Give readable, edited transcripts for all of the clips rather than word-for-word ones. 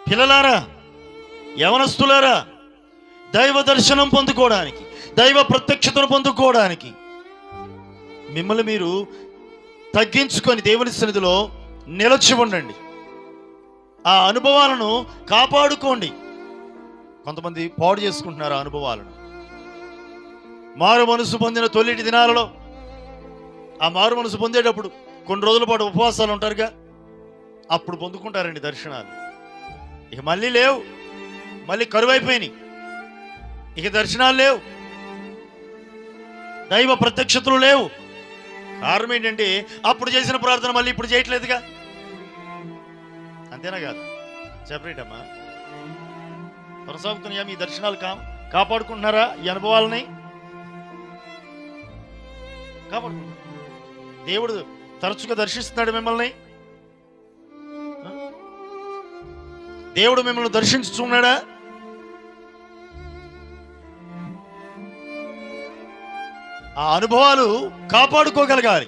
పిల్లలారా, యవనస్తులారా, దైవ దర్శనం పొందుకోవడానికి, దైవ ప్రత్యక్షతను పొందుకోవడానికి మిమ్మల్ని మీరు తగ్గించుకొని దేవుని సన్నిధిలో నిలిచి ఉండండి. ఆ అనుభవాలను కాపాడుకోండి. కొంతమంది పాడు చేసుకుంటున్నారు ఆ అనుభవాలను. మారు మనసు పొందిన తొలిటి దినాలలో, ఆ మారు మనసు పొందేటప్పుడు కొన్ని రోజుల పాటు ఉపవాసాలు ఉంటారుగా, అప్పుడు పొందుకుంటారండి దర్శనాలు. ఇక మళ్ళీ లేవు, మళ్ళీ కరువైపోయినాయి, ఇక దర్శనాలు లేవు, దైవ ప్రత్యక్షతలు లేవు. కారణం ఏంటంటే అప్పుడు చేసిన ప్రార్థన మళ్ళీ ఇప్పుడు చేయట్లేదుగా. అంతేనా కాదు? సెపరేట్ అమ్మా. కొనసాగుతున్నాయా మీ దర్శనాలు? కాపాడుకుంటున్నారా ఈ అనుభవాలని? కాపాడుకుంటున్నారు. దేవుడు తరచుగా దర్శిస్తున్నాడు మిమ్మల్ని. దేవుడు మిమ్మల్ని దర్శించుతున్నాడా? ఆ అనుభవాలు కాపాడుకోగలగాలి.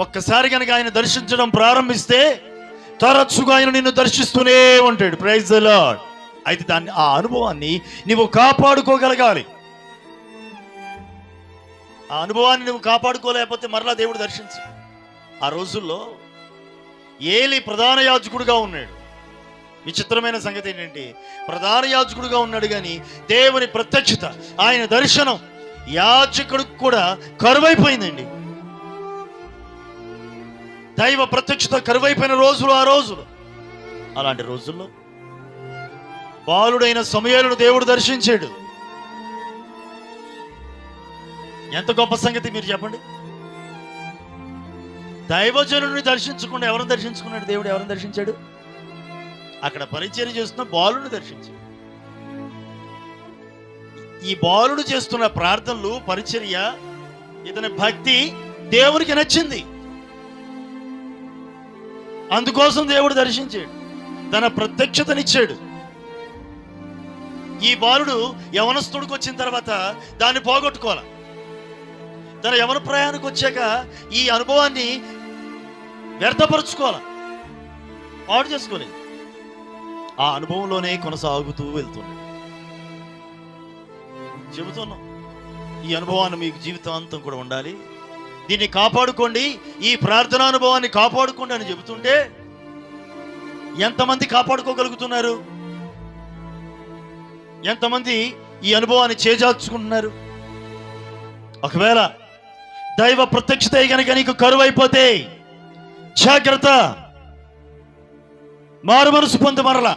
ఒక్కసారి కనుక ఆయన దర్శించడం ప్రారంభిస్తే తరచుగా ఆయన నిన్ను దర్శిస్తూనే ఉంటాడు. Praise the Lord. అయితే ఆ అనుభవాన్ని నువ్వు కాపాడుకోగలగాలి. ఆ అనుభవాన్ని నువ్వు కాపాడుకోలేకపోతే మరలా దేవుడు దర్శించు. ఆ రోజుల్లో ఏలి ప్రధాన యాజకుడుగా ఉన్నాడు. విచిత్రమైన సంగతి ఏంటంటే ప్రధాన యాజకుడుగా ఉన్నాడు, కానీ దేవుని ప్రత్యక్షత, ఆయన దర్శనం యాజకుడికి కూడా కరువైపోయిందండి. దైవ ప్రత్యక్షత కరువైపోయిన రోజులు ఆ రోజులు. అలాంటి రోజుల్లో బాలుడైన సమూయేలును దేవుడు దర్శించాడు. ఎంత గొప్ప సంగతి మీరు చెప్పండి. దైవజనుడిని దర్శించకుండా ఎవరిని దర్శించుకున్నాడు దేవుడు? ఎవరిని దర్శించాడు? అక్కడ పరిచర్య చేస్తున్న బాలుని దర్శించాడు. ఈ బాలుడు చేస్తున్న ప్రార్థనలు, పరిచర్య, ఇతని భక్తి దేవునికి నచ్చింది. అందుకోసం దేవుడు దర్శించాడు, తన ప్రత్యక్షతనిచ్చాడు. ఈ బాలుడు యవనస్తుడికి వచ్చిన తర్వాత దాన్ని పోగొట్టుకోవాలి. తన యవన ప్రయాణానికి వచ్చాక ఈ అనుభవాన్ని వ్యర్థపరుచుకోవాలి, పాడు చేసుకోలేదు. ఆ అనుభవంలోనే కొనసాగుతూ వెళ్తున్నాడు. చెబుతున్నాం, ఈ అనుభవాన్ని మీకు జీవితాంతం కూడా ఉండాలి. దీన్ని కాపాడుకోండి, ఈ ప్రార్థనా అనుభవాన్ని కాపాడుకోండి అని చెబుతుంటే ఎంతమంది కాపాడుకోగలుగుతున్నారు? ఎంతమంది ఈ అనుభవాన్ని చేజార్చుకుంటున్నారు? ఒకవేళ దైవ ప్రత్యక్షత కనుక నీకు కరువైపోతే జాగ్రత్త, మారు మనసు పొందు మరలా.